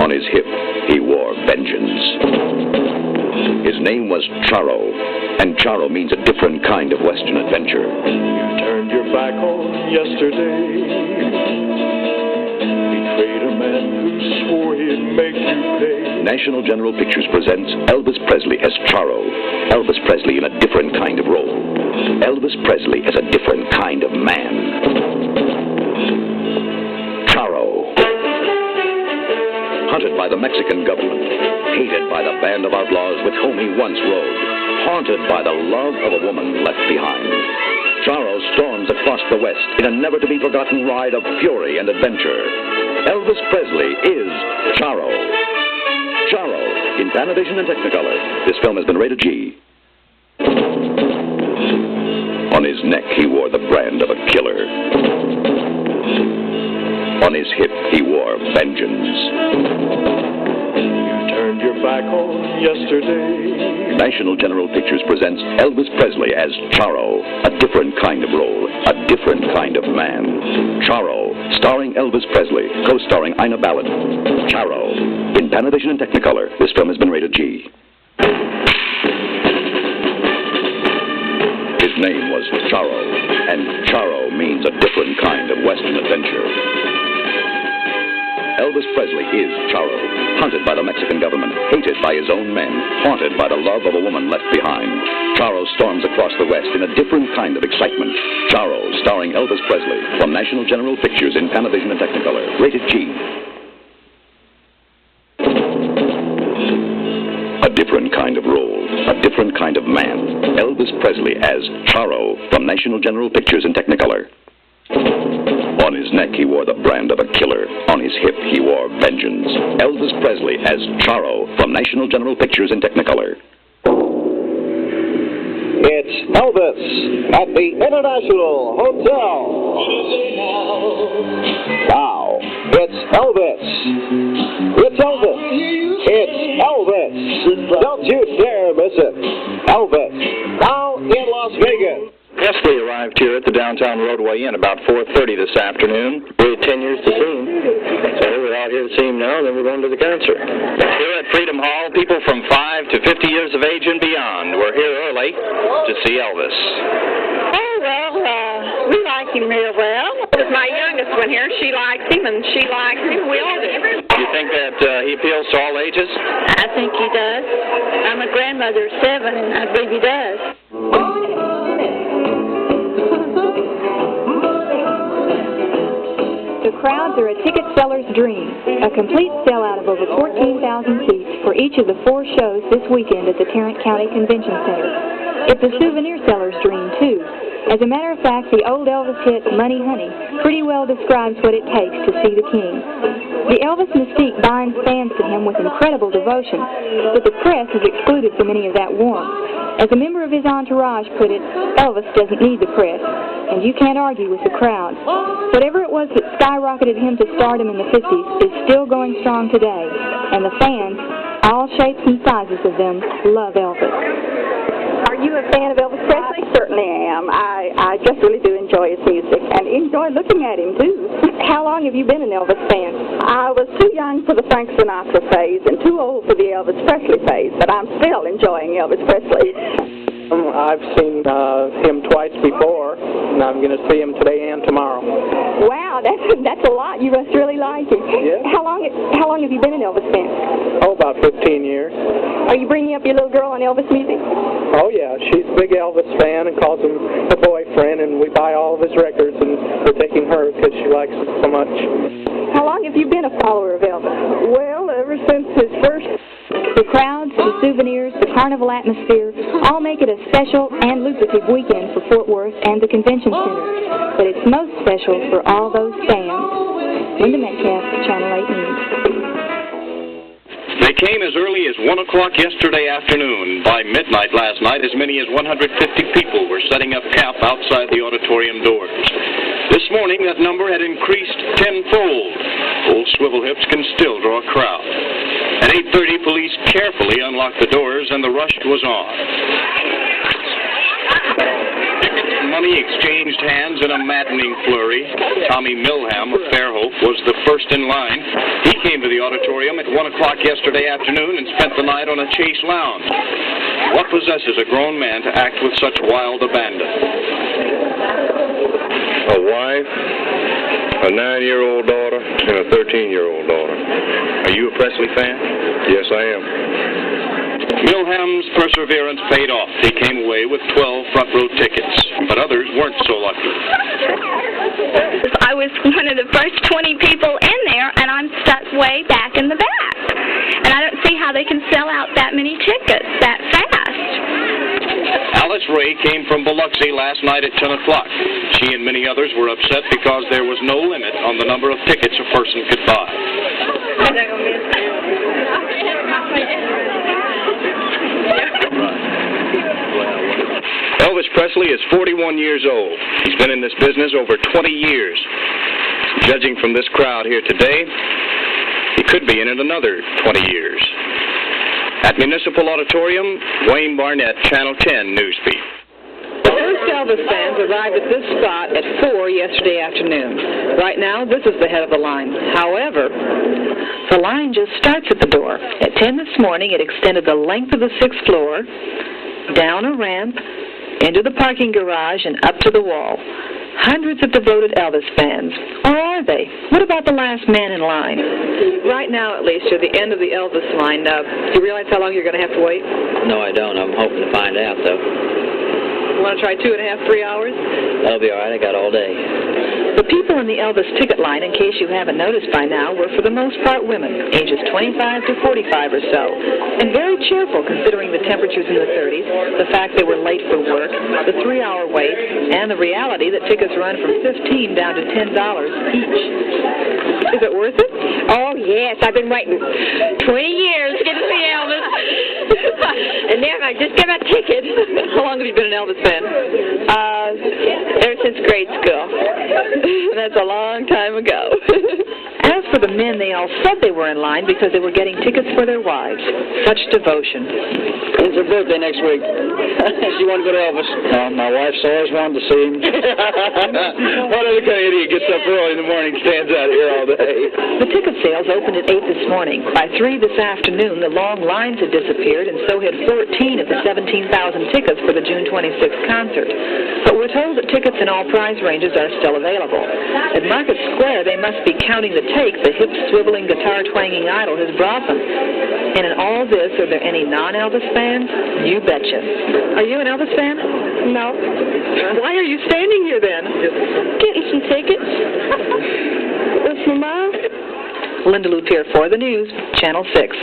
On his hip, he wore vengeance. His name was Charo, and Charo means a different kind of Western adventure. You turned your back on yesterday. Betrayed a man who swore he'd make you pay. National General Pictures presents Elvis Presley as Charo. Elvis Presley in a different kind of role. Elvis Presley as a different kind of man. Charo. Hunted by the Mexican government, hated by the band of outlaws with whom he once rode, haunted by the love of a woman left behind, Charo storms across the West in a never-to-be-forgotten ride of fury and adventure. Elvis Presley is Charo. Charo, in Panavision and Technicolor. This film has been rated G. On his neck, he wore the brand of a killer. On his hip, he wore vengeance. You turned your back on yesterday. National General Pictures presents Elvis Presley as Charo, a different kind of role, a different kind of man. Charo, starring Elvis Presley, co-starring Ina Ballard. Charo, in Panavision and Technicolor. This film has been rated G. His name was Charo, and Charo means a different kind of Western adventure. Elvis Presley is Charo, hunted by the Mexican government, hated by his own men, haunted by the love of a woman left behind. Charo storms across the West in a different kind of excitement. Charo, starring Elvis Presley, from National General Pictures in Panavision and Technicolor, rated G. A different kind of role, a different kind of man. Elvis Presley as Charo, from National General Pictures in Technicolor. On his neck, he wore the brand of a killer. On his hip, he wore vengeance. Elvis Presley as Charo, from National General Pictures in Technicolor. It's Elvis at the International Hotel. Wow, it's Elvis. It's Elvis. It's Elvis. Don't you dare miss it. Elvis, now in Las Vegas. Yes, we arrived here at the Downtown Roadway Inn about 4:30 this afternoon. We had 10 years to see him. So we're out here to see him now, then we're going to the concert. Here at Freedom Hall, people from 5 to 50 years of age and beyond were here early to see Elvis. Oh, well, we like him real well. It was my youngest one here. She likes him, and she likes him. We all do. You think that he appeals to all ages? I think he does. I'm a grandmother of 7, and I believe he does. The crowds are a ticket seller's dream. A complete sellout of over 14,000 seats for each of the 4 shows this weekend at the Tarrant County Convention Center. It's a souvenir seller's dream, too. As a matter of fact, the old Elvis hit, Money Honey, pretty well describes what it takes to see the king. The Elvis mystique binds fans to him with incredible devotion, but the press is excluded from any of that warmth. As a member of his entourage put it, Elvis doesn't need the press, and you can't argue with the crowd. Whatever it was that skyrocketed him to stardom in the 50s is still going strong today, and the fans, all shapes and sizes of them, love Elvis. Are you a fan of Elvis Presley? I certainly am. I just really do enjoy his music and enjoy looking at him, too. How long have you been an Elvis fan? I was too young for the Frank Sinatra phase and too old for the Elvis Presley phase, but I'm still enjoying Elvis Presley. I've seen him twice before, and I'm going to see him today and tomorrow. Wow, that's a lot. You must really like him. Yeah. How long have you been an Elvis fan? Oh, about 15 years. Are you bringing up your little girl on Elvis music? Oh, yeah. She's a big Elvis fan and calls him her boyfriend, and we buy all of his records, and we're taking her because she likes it so much. How long have you been a follower of Elvis? Well, ever since his first... The crowds, the souvenirs, the carnival atmosphere all make it a special and lucrative weekend for Fort Worth and the Convention Center. But it's most special for all those fans. Linda Metcalf, Channel 8 News. They came as early as 1 o'clock yesterday afternoon. By midnight last night, as many as 150 people were setting up camp outside the auditorium doors. This morning, that number had increased tenfold. Old Swivel Hips can still draw a crowd. At 8:30, police carefully unlocked the doors, and the rush was on. Tickets money exchanged hands in a maddening flurry. Tommy Milham of Fairhope was the first in line. He came to the auditorium at 1 o'clock yesterday afternoon and spent the night on a Chase lounge. What possesses a grown man to act with such wild abandon? A wife, a 9-year-old daughter, and a 13-year-old daughter. Are you a Presley fan? Yes, I am. Milham's perseverance paid off. He came away with 12 front row tickets, but others weren't so lucky. I was one of the first 20 people in there, and I'm stuck way back in the back. And I don't see how they can sell out that many tickets that fast. Alice Ray came from Biloxi last night at 10 o'clock. She and many others were upset because there was no limit on the number of tickets a person could buy. Elvis Presley is 41 years old. He's been in this business over 20 years. Judging from this crowd here today, he could be in it another 20 years. At Municipal Auditorium, Wayne Barnett, Channel 10 Newsbeat. The first Elvis fans arrived at this spot at 4 yesterday afternoon. Right now, this is the head of the line. However, the line just starts at the door. At 10 this morning, it extended the length of the 6th floor, down a ramp, into the parking garage, and up to the wall. Hundreds of devoted Elvis fans. Or are they? What about the last man in line? Right now, at least, you're at the end of the Elvis line. Do you realize how long you're going to have to wait? No, I don't. I'm hoping to find out, though. You want to try 2.5, 3 hours? That'll be all right. I got all day. The people in the Elvis ticket line, in case you haven't noticed by now, were for the most part women, ages 25 to 45 or so, and very cheerful considering the temperatures in the 30s, the fact they were late for work, the 3-hour wait, and the reality that tickets run from $15 down to $10 each. Is it worth it? Oh, yes. I've been waiting 20 years to get to see Elvis. And then I just got a ticket. How long have you been an Elvis fan? Ever since grade school. That's a long time ago. As for the men, they all said they were in line because they were getting tickets for their wives. Such devotion. It's her birthday next week. She wanted to go to Elvis. My wife's always wanted to see him. What other kind of idiot gets up early in the morning and stands out here all day? The ticket sales opened at 8 this morning. By 3 this afternoon, the long lines had disappeared, and so had 14 of the 17,000 tickets for the June 26th concert. But we're told that tickets in all price ranges are still available. At Market Square, they must be counting the take the hip-swiveling, guitar-twanging idol has brought them. And in all this, are there any non-Elvis fans? You betcha. Are you an Elvis fan? No. Why are you standing here, then? Getting some tickets. With my mom. Linda Lupier for the news, Channel 6.